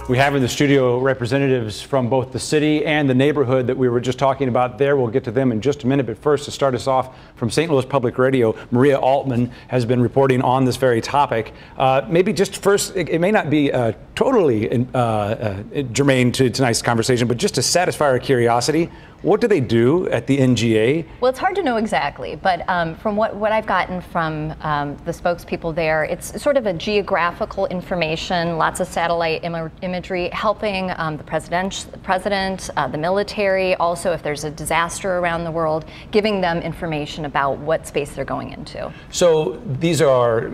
We have in the studio representatives from both the city and the neighborhood that we were just talking about there. We'll get to them in just a minute, but first, to start us off, from St. Louis Public Radio, Maria Altman has been reporting on this very topic. Maybe just first, it may not be totally germane to tonight's conversation, but just to satisfy our curiosity, what do they do at the NGA? Well, it's hard to know exactly, but from what I've gotten from the spokespeople there, it's sort of a geographical information, lots of satellite imagery, helping the president, the military, also if there's a disaster around the world, giving them information about what space they're going into. So these are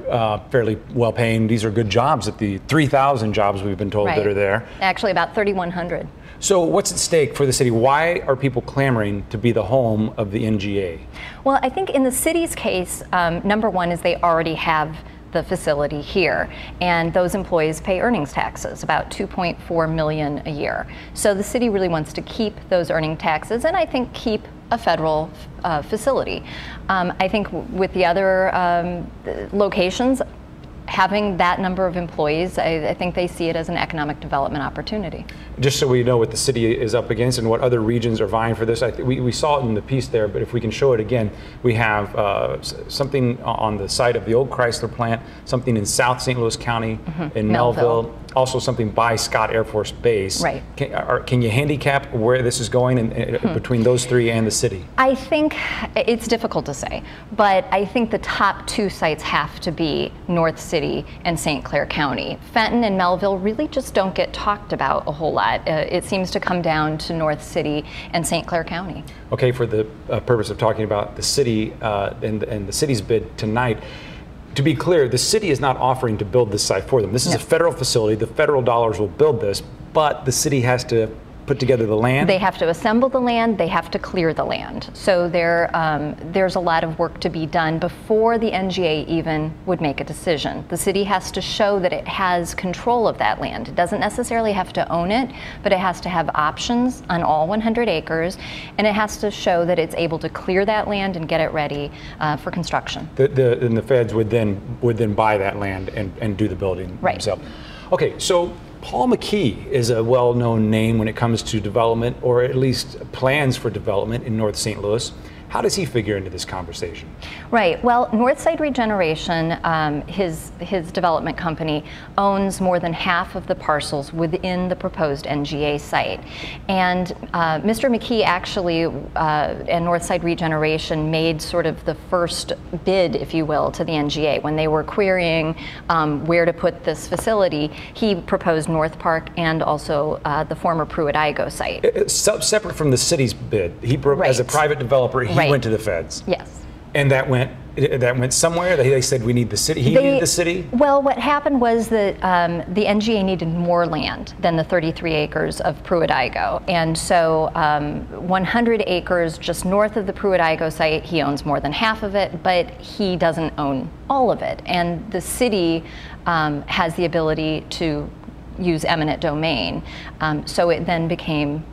fairly well-paying, these are good jobs at the 3,000 jobs we've been told that are there. Actually, about 3,100. So what's at stake for the city? Why are people clamoring to be the home of the NGA? Well, I think in the city's case, number one is they already have the facility here, and those employees pay earnings taxes, about $2.4 million a year. So the city really wants to keep those earning taxes, and I think keep a federal facility. I think with the other locations, having that number of employees, I think they see it as an economic development opportunity. Just so we know what the city is up against and what other regions are vying for this, we saw it in the piece there, but if we can show it again, we have something on the site of the old Chrysler plant, something in South St. Louis County, in Melville, also something by Scott Air Force Base. Right. Can you handicap where this is going between those three and the city? I think it's difficult to say, but I think the top two sites have to be North City and St. Clair County. Fenton and Melville really just don't get talked about a whole lot. It seems to come down to North City and St. Clair County. Okay, for the purpose of talking about the city and the city's bid tonight, to be clear, the city is not offering to build this site for them. This is a federal facility. The federal dollars will build this, but the city has to put together the land? They have to assemble the land, they have to clear the land. So there's a lot of work to be done before the NGA even would make a decision. The city has to show that it has control of that land. It doesn't necessarily have to own it, but it has to have options on all 100 acres, and it has to show that it's able to clear that land and get it ready for construction. And the feds would then buy that land and do the building themselves. Okay, so Paul McKee is a well-known name when it comes to development, or at least plans for development in North St. Louis. How does he figure into this conversation? Right. Well, Northside Regeneration, his development company, owns more than half of the parcels within the proposed NGA site. And Mr. McKee actually, and Northside Regeneration, made sort of the first bid, if you will, to the NGA. When they were querying where to put this facility, he proposed North Park and also the former Pruitt-Igoe site. Separate from the city's bid, as a private developer, he went to the feds. Yes. And that went somewhere? They said we need the city? He needed the city? Well, what happened was that the NGA needed more land than the 33 acres of Pruitt-Igoe. And so 100 acres just north of the Pruitt-Igoe site, he owns more than half of it, but he doesn't own all of it. And the city has the ability to use eminent domain. So it then became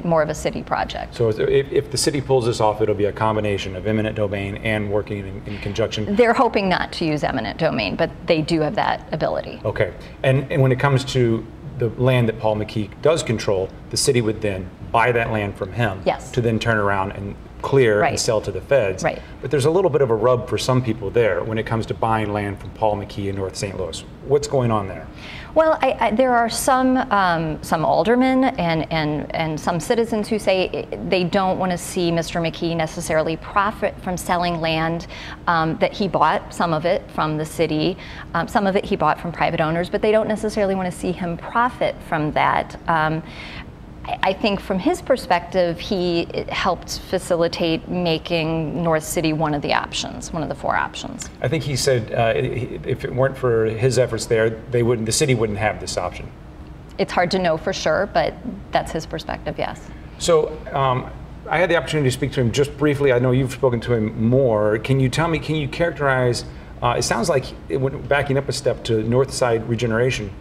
more of a city project. So if the city pulls this off, it'll be a combination of eminent domain and working in conjunction? They're hoping not to use eminent domain, but they do have that ability. Okay. And when it comes to the land that Paul McKee does control, the city would then buy that land from him to then turn around and clear and sell to the feds. Right. But there's a little bit of a rub for some people there when it comes to buying land from Paul McKee in North St. Louis. What's going on there? Well, there are some aldermen and some citizens who say they don't want to see Mr. McKee necessarily profit from selling land that he bought, some of it from the city, some of it he bought from private owners, but they don't necessarily want to see him profit from that. I think from his perspective, he helped facilitate making North City one of the options, one of the 4 options. I think he said if it weren't for his efforts there, the city wouldn't have this option. It's hard to know for sure, but that's his perspective, yes. So I had the opportunity to speak to him just briefly. I know you've spoken to him more. Can you characterize, it sounds like, backing up a step to Northside Regeneration,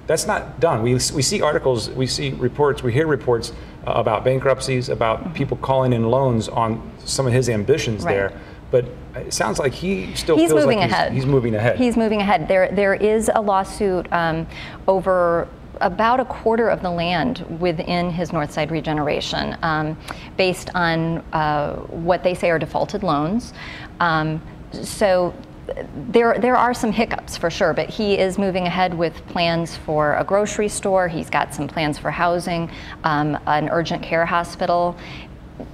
that's not done. We see articles, we see reports, we hear reports about bankruptcies, about people calling in loans on some of his ambitions there. But it sounds like he still feels like he's moving ahead. He's moving ahead. There is a lawsuit over about a quarter of the land within his Northside regeneration, based on what they say are defaulted loans. So there are some hiccups for sure, but he is moving ahead with plans for a grocery store. He's got some plans for housing, an urgent care hospital.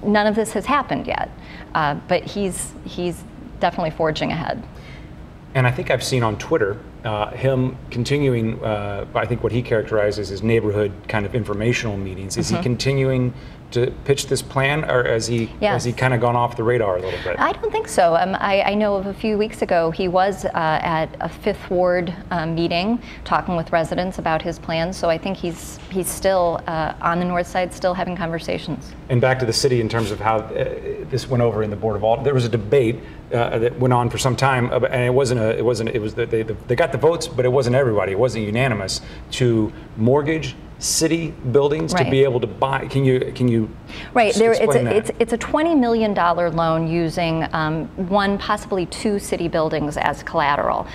None of this has happened yet, but he's definitely forging ahead. And I think I've seen on Twitter him continuing, I think what he characterizes as neighborhood kind of informational meetings. Is he continuing to pitch this plan, or has he kind of gone off the radar a little bit? I don't think so. I know of a few weeks ago he was at a Fifth Ward meeting talking with residents about his plans. So I think he's still on the North Side, still having conversations. And back to the city in terms of how this went over in the Board of Aldermen. There was a debate that went on for some time, and it was they got the votes, but it wasn't everybody. It wasn't unanimous to mortgage city buildings to be able to buy. Can you right there? It's a $20 million loan using one, possibly two city buildings as collateral.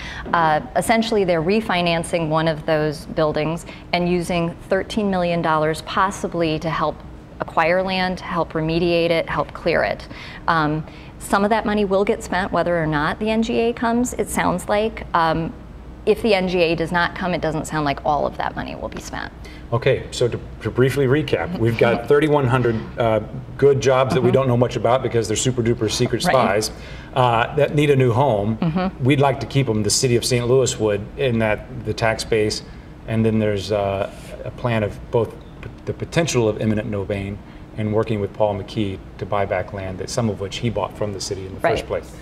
Essentially, they're refinancing one of those buildings and using $13 million possibly to help acquire land, help remediate it, help clear it. Some of that money will get spent whether or not the NGA comes, it sounds like. If the NGA does not come, it doesn't sound like all of that money will be spent. Okay, so to briefly recap, we've got 3,100 good jobs that we don't know much about because they're super duper secret spies that need a new home. We'd like to keep them. The city of St. Louis would, in that the tax base, and then there's a plan of both the potential of eminent domain and working with Paul McKee to buy back land, that some of which he bought from the city in the first place.